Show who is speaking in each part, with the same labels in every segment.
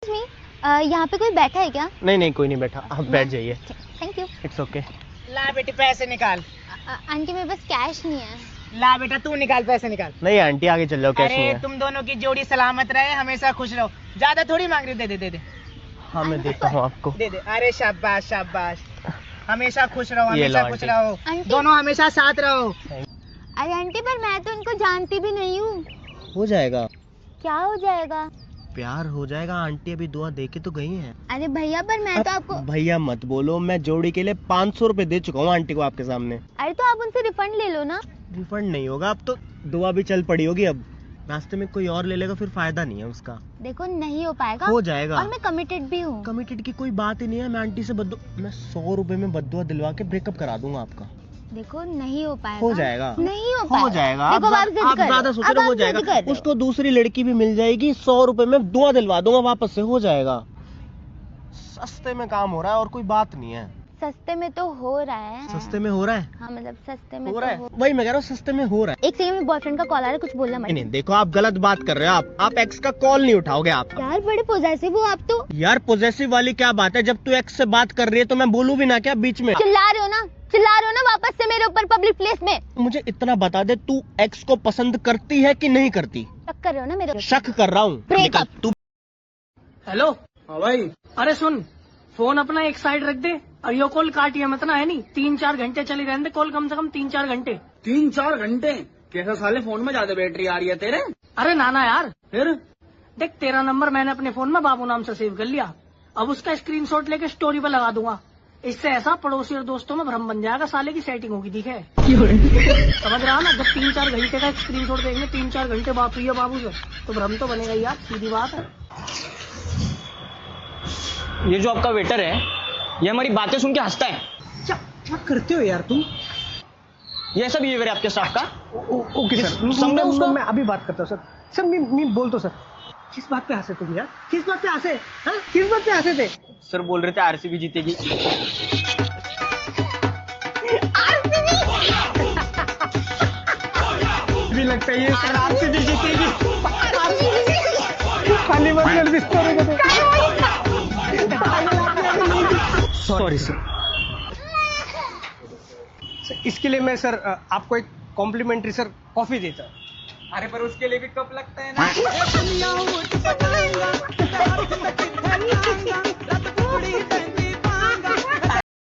Speaker 1: यहाँ पे कोई बैठा है क्या?
Speaker 2: नहीं नहीं, कोई नहीं बैठा, आप बैठ जाइए।
Speaker 1: Thank you.
Speaker 2: It's okay.
Speaker 3: ला बेटी पैसे निकाल।
Speaker 1: आंटी मेरे पास कैश नहीं है।
Speaker 3: ला बेटा तू निकाल, पैसे निकाल।
Speaker 2: नहीं आंटी, आगे चल जाओ, कैश नहीं
Speaker 3: अरे
Speaker 2: है।
Speaker 3: तुम दोनों की जोड़ी सलामत रहे, हमेशा खुश रहो। ज्यादा थोड़ी मांग रही, दे दे दे दे।
Speaker 2: हाँ मैं देता हूँ आपको।
Speaker 3: दे दे। अरे शाबाश शाबाश, हमेशा खुश रहो,
Speaker 2: ये लो
Speaker 3: हमेशा खुश
Speaker 2: आंटी।
Speaker 3: रहो,
Speaker 1: आंटी।
Speaker 3: दोनों हमेशा साथ रहो।
Speaker 1: अरे आंटी पर मैं तो इनको जानती भी नहीं हूँ।
Speaker 2: हो जाएगा,
Speaker 1: क्या हो जाएगा?
Speaker 2: प्यार हो जाएगा। आंटी अभी दुआ दे के तो गई हैं।
Speaker 1: अरे भैया पर मैं तो आपको।
Speaker 2: भैया मत बोलो, मैं जोड़ी के लिए 500 रुपए दे चुका हूँ आंटी को आपके सामने।
Speaker 1: अरे तो आप उनसे रिफंड ले लो ना।
Speaker 2: रिफंड नहीं होगा, अब तो दुआ भी चल पड़ी होगी। अब रास्ते में कोई और ले लेगा, फिर फायदा नहीं है उसका।
Speaker 1: देखो नहीं हो पाएगा।
Speaker 2: हो जाएगा।
Speaker 1: और मैं कमिटेड भी हूँ।
Speaker 2: कमिटेड की कोई बात ही नहीं है। मैं आंटी से मैं 100 रुपए में बद्दुआ दिलवा के ब्रेकअप करा दूंगा आपका।
Speaker 1: देखो नहीं हो पाएगा।
Speaker 2: हो जाएगा,
Speaker 1: नहीं हो पाएगा।
Speaker 2: हो जाएगा।
Speaker 1: देखो आप जिद
Speaker 2: आप
Speaker 1: कर रहे
Speaker 2: ज्यादा
Speaker 1: हो।
Speaker 2: सोच
Speaker 1: अब
Speaker 2: रहे हो, हो
Speaker 1: आप जिद
Speaker 2: जाएगा।
Speaker 1: कर रहे हो।
Speaker 2: उसको दूसरी लड़की भी मिल जाएगी, 100 रुपए में दुआ दिलवा दूंगा वापस से, हो जाएगा। सस्ते में काम हो रहा है और कोई बात नहीं है।
Speaker 1: सस्ते में तो हो रहा है।
Speaker 2: सस्ते में हो रहा है।
Speaker 1: हाँ मतलब सस्ते में
Speaker 2: हो
Speaker 1: तो
Speaker 2: रहा है, वही मैं कह रहा हूँ, सस्ते में हो रहा है।
Speaker 1: एक सेकंड में बॉयफ्रेंड का कॉल आ रहा है, कुछ बोलना मत।
Speaker 2: नहीं देखो, आप गलत बात कर रहे हो। आप एक्स का कॉल नहीं उठाओगे आप।
Speaker 1: यार बड़े पॉजेसिव हो आप तो।
Speaker 2: यार पॉजेसिव वाली क्या बात है? जब तू एक्स से बात कर रही है तो मैं बोलूं भी ना क्या बीच में?
Speaker 1: चिल्ला रहे हो ना, चिल्ला रहे हो ना वापस से मेरे ऊपर पब्लिक प्लेस में।
Speaker 2: मुझे इतना बता दे, तू एक्स को पसंद करती है कि नहीं करती?
Speaker 1: शक कर रहे हो ना मेरे ऊपर।
Speaker 2: शक कर रहा हूँ।
Speaker 1: Breakup।
Speaker 2: तू
Speaker 4: हेलो।
Speaker 5: हाँ भाई।
Speaker 4: अरे सुन, फोन अपना एक साइड रख दे और ये कॉल काटिए मत ना, है नहीं 3-4 घंटे चली रहने दे कॉल, कम से कम 3-4 घंटे।
Speaker 5: 3-4 घंटे? कैसा साले फोन में ज्यादा बैटरी आ रही है तेरे?
Speaker 4: अरे नाना यार,
Speaker 5: फिर
Speaker 4: देख तेरा नंबर मैंने अपने फोन में बाबू नाम से सेव कर लिया। अब उसका स्क्रीनशॉट लेके स्टोरी पे लगा दूंगा। इससे ऐसा पड़ोसी और दोस्तों में भ्रम बन जाएगा, साले की सेटिंग होगी, ठीक है? समझ रहा ना? जब 3-4 घंटे का स्क्रीनशॉट देंगे, 3-4 घंटे बात हुई है बाबू से, तो भ्रम तो बनेगा यार, सीधी बात है।
Speaker 6: ये जो आपका वेटर है, ये हमारी बातें सुन के हंसता है।
Speaker 5: क्या करते हो यार तुम?
Speaker 6: ये ऐसा बिहेवियर है आपके स्टाफ का?
Speaker 5: ओके सर,
Speaker 6: समझे उसको?
Speaker 5: मैं अभी बात करता हूँ सर। सर मैं बोल तो सर, किस बात पे हंसे तुम यार? किस बात पे हंसे? हाँ? किस बात पे हंसे थे?
Speaker 6: सर बोल रहे थे आरसीबी जीतेगी।
Speaker 5: भी लगता है ये सर आरसीबी जीतेगी। खाली मत कर दिस करोगे तो। Sorry sir. इसके लिए मैं सर आपको एक कॉम्प्लीमेंट्री सर कॉफी देता हूँ।
Speaker 6: अरे पर उसके लिए भी कप लगता है ना।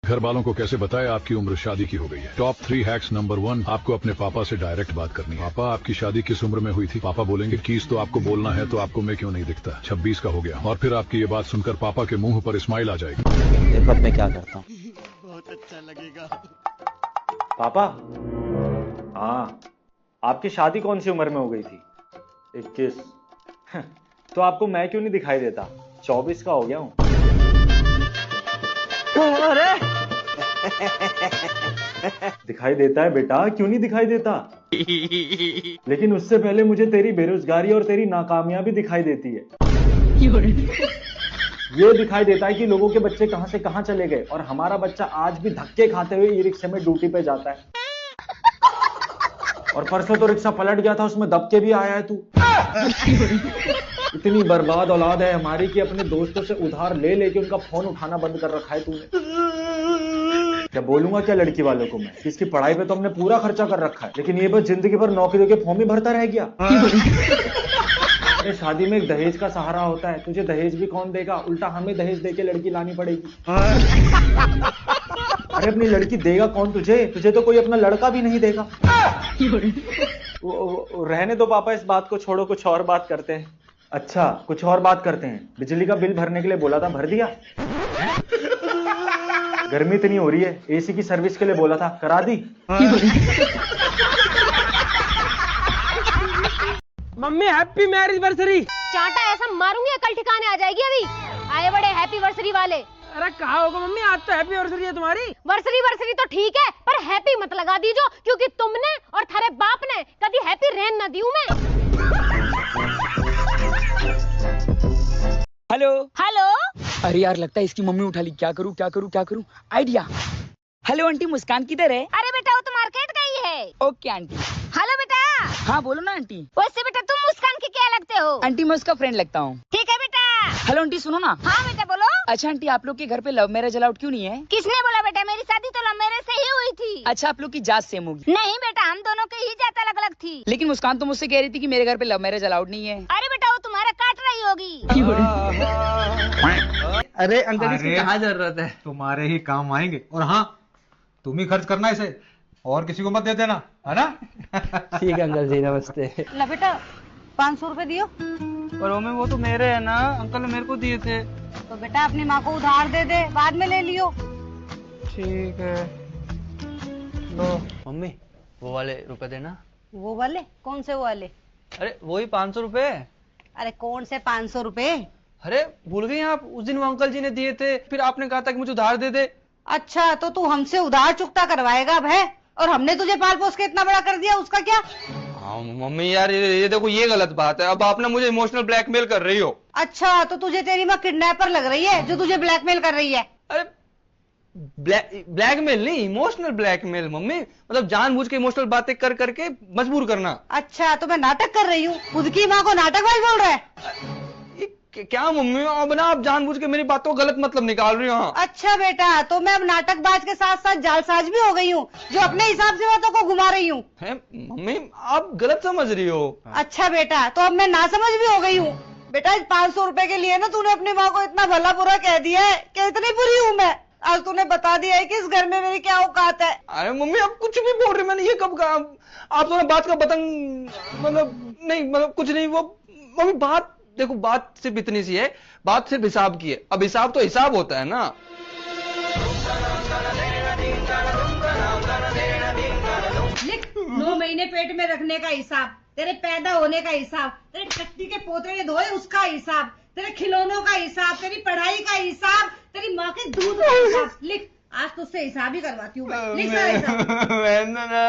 Speaker 7: घर वालों को कैसे बताएं आपकी उम्र शादी की हो गई है? Top 3 hacks. नंबर 1, आपको अपने पापा से डायरेक्ट बात करनी है। पापा आपकी शादी किस उम्र में हुई थी? पापा बोलेंगे 21 तो आपको बोलना है, तो आपको मैं क्यों नहीं दिखता? 26 का हो गया। और फिर आपकी ये बात सुनकर पापा के मुंह पर स्माइल आ जाएगी।
Speaker 8: देखो अब मैं क्या करता हूँ।
Speaker 2: बहुत अच्छा लगेगा।
Speaker 8: पापा, हाँ आपकी शादी कौन सी उम्र में हो गई थी? 21। तो आपको मैं क्यों नहीं दिखाई देता? 24 का हो गया हूँ। दिखाई देता है बेटा, क्यों नहीं दिखाई देता? लेकिन उससे पहले मुझे तेरी बेरोजगारी और तेरी नाकामयाबी दिखाई देती है। ये दिखाई देता है कि लोगों के बच्चे कहां से कहां चले गए और हमारा बच्चा आज भी धक्के खाते हुए ई रिक्शे में ड्यूटी पे जाता है। और परसों तो रिक्शा पलट गया था, उसमें दब के भी आया है तू। इतनी बर्बाद औलाद है हमारी कि अपने दोस्तों से उधार ले लेके उनका फोन उठाना बंद कर रखा है तूने। क्या बोलूंगा क्या लड़की वालों को मैं? इसकी पढ़ाई पे तो हमने पूरा खर्चा कर रखा है, लेकिन ये बस जिंदगी भर नौकरियों के फॉर्म ही भरता रह गया। अरे शादी में एक दहेज का सहारा होता है, तुझे दहेज भी कौन देगा? उल्टा हमें दहेज देके लड़की लानी पड़ेगी। अरे अपनी लड़की देगा कौन तुझे? तुझे तो कोई अपना लड़का भी नहीं देगा। रहने दो पापा, इस बात को छोड़ो, कुछ और बात करते हैं। अच्छा कुछ और बात करते हैं। बिजली का बिल भरने के लिए बोला था, भर दिया? गर्मी इतनी हो रही है, एसी की सर्विस के लिए बोला था, करा दी?
Speaker 5: Mummy happy marriage anniversary.
Speaker 1: चाटा ऐसा मारूंगी अकल ठिकाने आ जाएगी अभी। आए बड़े हैप्पी वर्सरी वाले।
Speaker 5: अरे कहा होगा मम्मी, आज तो हैप्पी एनिवर्सरी है तुम्हारी।
Speaker 1: वर्सरी तो ठीक है, पर हैप्पी मत लगा दीजो, क्योंकि तुमने और थारे बाप ने कभी हैप्पी रहन न दी मैं।
Speaker 6: हेलो।
Speaker 1: हेलो।
Speaker 6: अरे यार लगता है इसकी मम्मी उठा ली। क्या करूँ क्या करूँ क्या करूँ? आइडिया। हेलो आंटी, मुस्कान किधर है?
Speaker 1: अरे बेटा वो तो मार्केट गई है।
Speaker 6: Okay aunty.
Speaker 1: हेलो बेटा।
Speaker 6: हाँ बोलो ना आंटी।
Speaker 1: वैसे बेटा तुम मुस्कान के क्या लगते हो?
Speaker 6: आंटी मैं उसका फ्रेंड लगता हूँ।
Speaker 1: ठीक है बेटा।
Speaker 6: हेलो आंटी सुनो ना।
Speaker 9: हाँ बेटा बोलो।
Speaker 6: अच्छा आंटी आप लोग के घर पे लव मैरिज अलाउड क्यों नहीं है?
Speaker 9: किसने बोला बेटा, मेरी शादी तो लव मैरिज से ही हुई थी।
Speaker 6: अच्छा आप लोग की जात सेम होगी।
Speaker 9: नहीं बेटा, हम दोनों की ही जात अलग अलग थी।
Speaker 6: लेकिन मुस्कान तो मुझसे कह रही थी कि मेरे घर पे लव मैरिज अलाउड नहीं है।
Speaker 9: अरे बेटा वो तुम्हारा काट रही होगी।
Speaker 5: अरे अंकल जी
Speaker 10: कहाँ जरूरत है, तुम्हारे ही काम आएंगे। और हाँ, तुम ही खर्च करना इसे, और किसी को मत दे देना, है ना?
Speaker 5: ठीक है अंकल जी, नमस्ते।
Speaker 4: ला बेटा 500 रुपए दियो।
Speaker 5: पर वो तो मेरे है ना, अंकल ने मेरे को दिए थे।
Speaker 4: तो बेटा अपनी माँ को उधार दे दे, बाद में ले लियो।
Speaker 5: ठीक है लो। मम्मी वो वाले रुपए देना।
Speaker 4: वो वाले? कौन से वो वाले?
Speaker 5: अरे वही 500 रुपए।
Speaker 4: अरे कौन से 500 रुपए?
Speaker 5: अरे भूल गई आप, उस दिन वो अंकल जी ने दिए थे, फिर आपने कहा था कि मुझे उधार दे दे।
Speaker 4: अच्छा तो तू हमसे उधार चुकता करवाएगा अब है? और हमने तुझे पाल पोस के इतना बड़ा कर दिया, उसका क्या?
Speaker 5: हाँ मम्मी यार, ये देखो ये गलत बात है। अब आप ना मुझे इमोशनल ब्लैकमेल कर रही हो। अच्छा तो तुझे तेरी माँ किडनैपर लग रही है जो तुझे ब्लैकमेल कर रही है? अरे ब्लैकमेल नहीं, इमोशनल ब्लैकमेल मम्मी, मतलब जानबूझ के इमोशनल बातें कर करके मजबूर करना। अच्छा तो मैं नाटक कर रही हूँ? खुद की माँ को नाटकबाज बोल रहा है? क्या मम्मी, अब ना आप जानबूझ के मेरी बातों का गलत मतलब निकाल रही हो। अच्छा बेटा, तो मैं अब नाटकबाज के साथ साथ जालसाज भी हो गई हूँ, जो अपने हिसाब से बातों को घुमा रही हूँ। मम्मी आप गलत समझ रही हो। अच्छा बेटा, तो अब मैं नासमझ भी हो गई हूँ। बेटा 500 रुपए के लिए ना तूने अपनी माँ को इतना भला बुरा कह दिया है कि इतनी बुरी हूँ मैं। आज तूने बता दिया है कि इस घर में मेरी क्या औकात है। अरे मम्मी आप कुछ भी बोल रहे, मैंने ये कब कहा? आप तो बात का बतंग, मतलब नहीं, मतलब कुछ नहीं। वो मम्मी बात देखो, बात सिर्फ इतनी सी है, बात सिर्फ हिसाब की है। अब हिसाब तो हिसाब होता है ना।
Speaker 4: लिख 9 महीने पेट में रखने का हिसाब, तेरे पैदा होने का हिसाब, तेरे टट्टी के पोतरे धोए उसका हिसाब, तेरे खिलौनों का हिसाब, तेरी पढ़ाई का हिसाब, तेरी माँ के दूध का हिसाब। लिख, आज तुझसे हिसाब ही करवाती हूँ मैं। लिख सारा हिसाब।